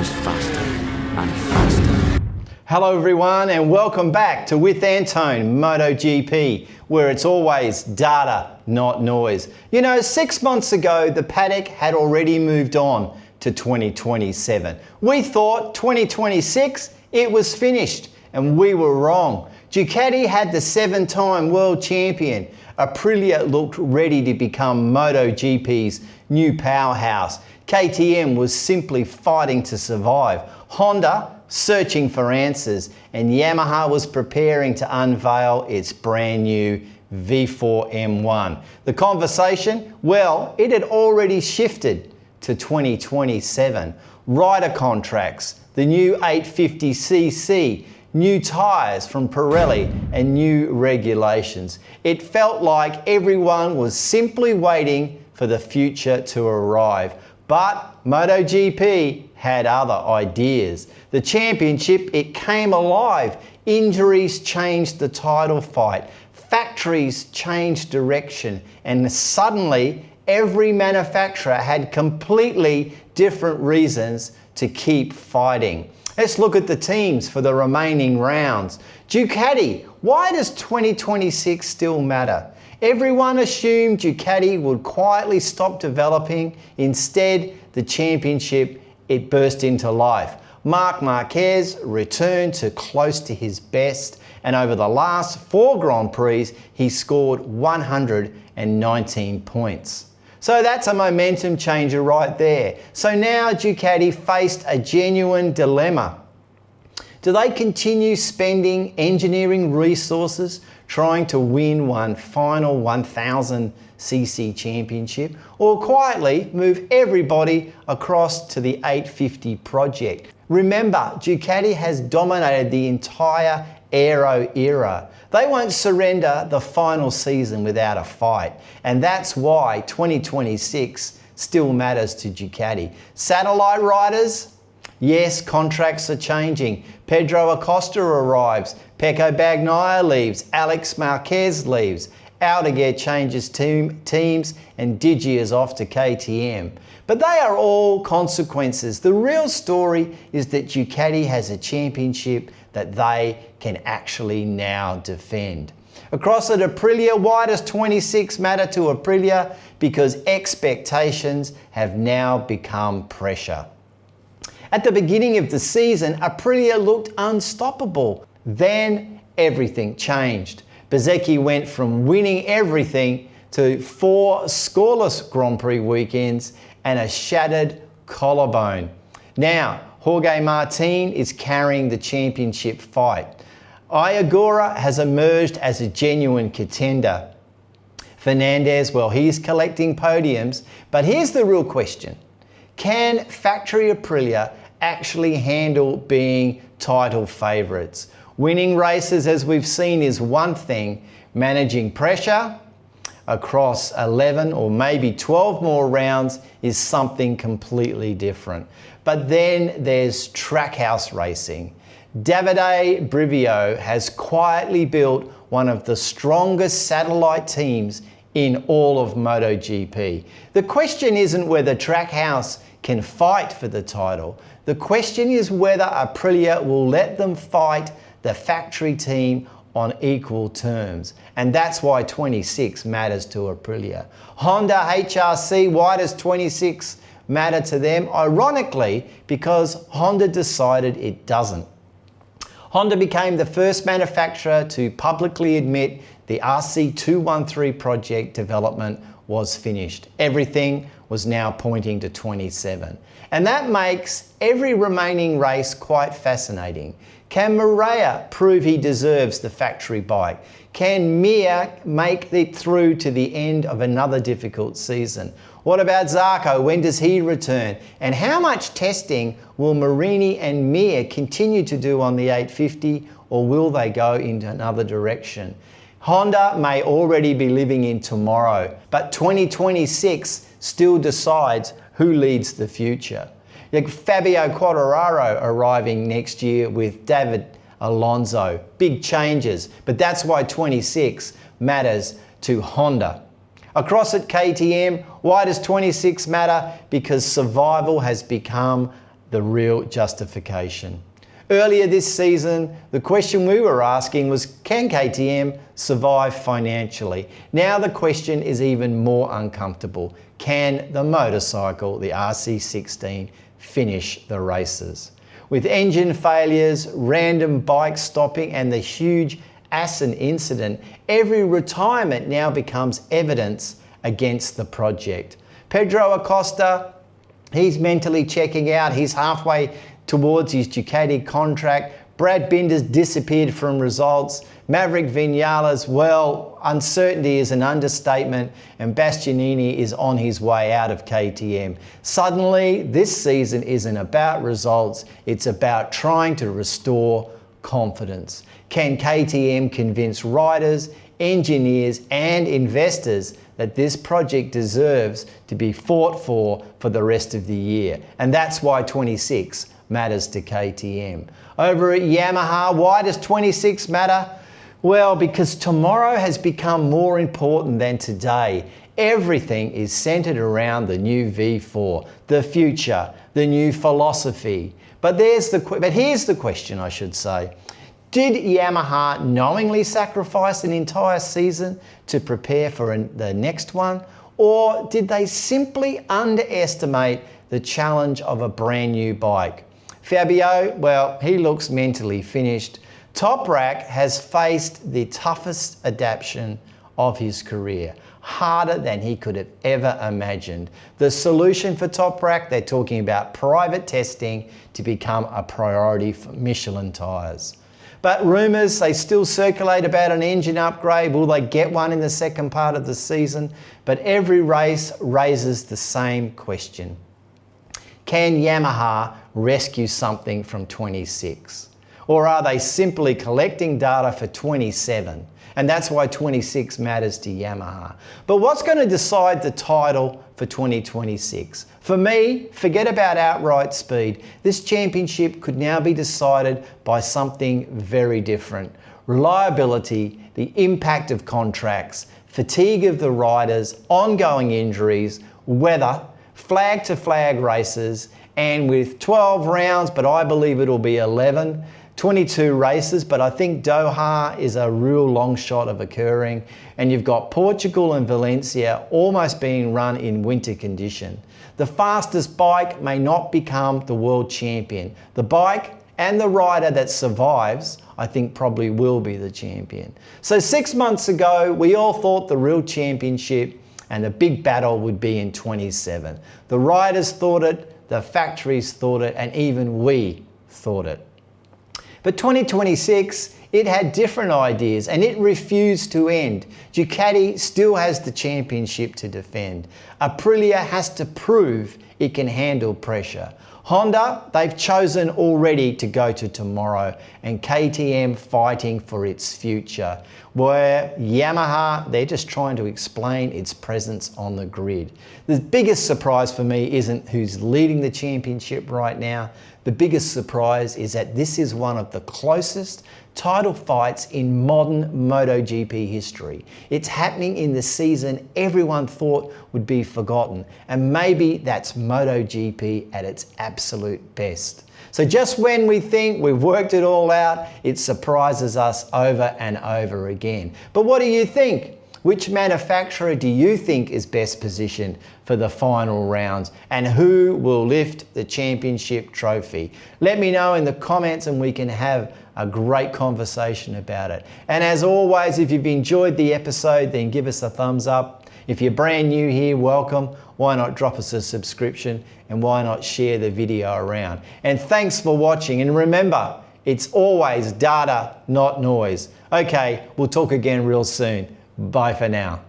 was faster and faster. Hello everyone and welcome back to With Antone MotoGP, where it's always data, not noise. You know, 6 months ago, the paddock had already moved on to 2027. We thought 2026, it was finished, and we were wrong. Ducati had the 7-time world champion. Aprilia looked ready to become MotoGP's new powerhouse. KTM was simply fighting to survive. Honda searching for answers, and Yamaha was preparing to unveil its brand new V4 M1. The conversation, well, it had already shifted to 2027. Rider contracts, the new 850cc, new tyres from Pirelli, and new regulations. It felt like everyone was simply waiting for the future to arrive. But MotoGP had other ideas. The championship, it came alive. Injuries changed the title fight. Factories changed direction. And suddenly, every manufacturer had completely different reasons to keep fighting. Let's look at the teams for the remaining rounds. Ducati, why does 2026 still matter? Everyone assumed Ducati would quietly stop developing. Instead, the championship, it burst into life. Marc Marquez returned to close to his best, and over the last 4 Grand Prix, he scored 119 points. So that's a momentum changer right there. So now Ducati faced a genuine dilemma. Do they continue spending engineering resources trying to win one final 1000cc championship, or quietly move everybody across to the 850 project? Remember, Ducati has dominated the entire aero era. They won't surrender the final season without a fight, and that's why 2026 still matters to Ducati. Satellite riders? Yes, contracts are changing. Pedro Acosta arrives, Pecco Bagnaia leaves, Alex Marquez leaves, Aldeguer changes teams, and Digi is off to KTM. But they are all consequences. The real story is that Ducati has a championship that they can actually now defend. Across at Aprilia, why does 26 matter to Aprilia? Because expectations have now become pressure. At the beginning of the season, Aprilia looked unstoppable. Then everything changed. Bezzecchi went from winning everything to 4 scoreless Grand Prix weekends and a shattered collarbone. Now, Jorge Martin is carrying the championship fight. Ayagura has emerged as a genuine contender. Fernandez, well, he's collecting podiums, but here's the real question. Can factory Aprilia actually handle being title favourites? Winning races, as we've seen, is one thing. Managing pressure across 11 or maybe 12 more rounds is something completely different. But then there's trackhouse racing. Davide Brivio has quietly built one of the strongest satellite teams in all of MotoGP. The question isn't whether Trackhouse can fight for the title. The question is whether Aprilia will let them fight the factory team on equal terms. And that's why 26 matters to Aprilia. Honda HRC, why does 26 matter to them? Ironically, because Honda decided it doesn't. Honda became the first manufacturer to publicly admit the RC213 project development was finished. Everything was now pointing to 27. And that makes every remaining race quite fascinating. Can Mireia prove he deserves the factory bike? Can Mir make it through to the end of another difficult season? What about Zarco? When does he return? And how much testing will Marini and Mir continue to do on the 850, or will they go into another direction? Honda may already be living in tomorrow, but 2026 still decides who leads the future. Like Fabio Quartararo arriving next year with David Alonso. Big changes, but that's why 26 matters to Honda. Across at KTM, why does 26 matter? Because survival has become the real justification. Earlier this season, the question we were asking was, can KTM survive financially? Now the question is even more uncomfortable. Can the motorcycle, the RC16, finish the races? With engine failures, random bike stopping, and the huge Assen incident, every retirement now becomes evidence against the project. Pedro Acosta, he's mentally checking out. He's halfway towards his Ducati contract. Brad Binder's disappeared from results. Maverick Vinales, well, uncertainty is an understatement, and Bastianini is on his way out of KTM. Suddenly, this season isn't about results, it's about trying to restore confidence. Can KTM convince riders, engineers, and investors that this project deserves to be fought for the rest of the year? And that's why 26 matters to KTM. Over at Yamaha, why does 26 matter? Well, because tomorrow has become more important than today. Everything is centered around the new V4, the future, the new philosophy. But here's the question, I should say. Did Yamaha knowingly sacrifice an entire season to prepare for the next one? Or did they simply underestimate the challenge of a brand new bike? Fabio, well, he looks mentally finished. Toprak has faced the toughest adaptation of his career, harder than he could have ever imagined. The solution for Toprak, they're talking about private testing to become a priority for Michelin tyres. But rumours, they still circulate about an engine upgrade. Will they get one in the second part of the season? But every race raises the same question. Can Yamaha rescue something from 26? Or are they simply collecting data for 27? And that's why 26 matters to Yamaha. But what's going to decide the title for 2026? For me, forget about outright speed. This championship could now be decided by something very different. Reliability, the impact of contracts, fatigue of the riders, ongoing injuries, weather, flag to flag races, and with 12 rounds, but I believe it'll be 11, 22 races, but I think Doha is a real long shot of occurring. And you've got Portugal and Valencia almost being run in winter condition. The fastest bike may not become the world champion. The bike and the rider that survives, I think probably will be the champion. So 6 months ago, we all thought the real championship and the big battle would be in 27. The riders thought it, the factories thought it, and even we thought it. But 2026, it had different ideas and it refused to end. Ducati still has the championship to defend. Aprilia has to prove it can handle pressure. Honda, they've chosen already to go to tomorrow, and KTM fighting for its future. Where Yamaha, they're just trying to explain its presence on the grid. The biggest surprise for me isn't who's leading the championship right now. The biggest surprise is that this is one of the closest title fights in modern MotoGP history. It's happening in the season everyone thought would be forgotten, and maybe that's MotoGP at its absolute best. So just when we think we've worked it all out, it surprises us over and over again. But what do you think? Which manufacturer do you think is best positioned for the final rounds, and who will lift the championship trophy? Let me know in the comments and we can have a great conversation about it. And as always, if you've enjoyed the episode, then give us a thumbs up. If you're brand new here, welcome. Why not drop us a subscription, and why not share the video around? And thanks for watching, and remember, it's always data, not noise. Okay, we'll talk again real soon. Bye for now.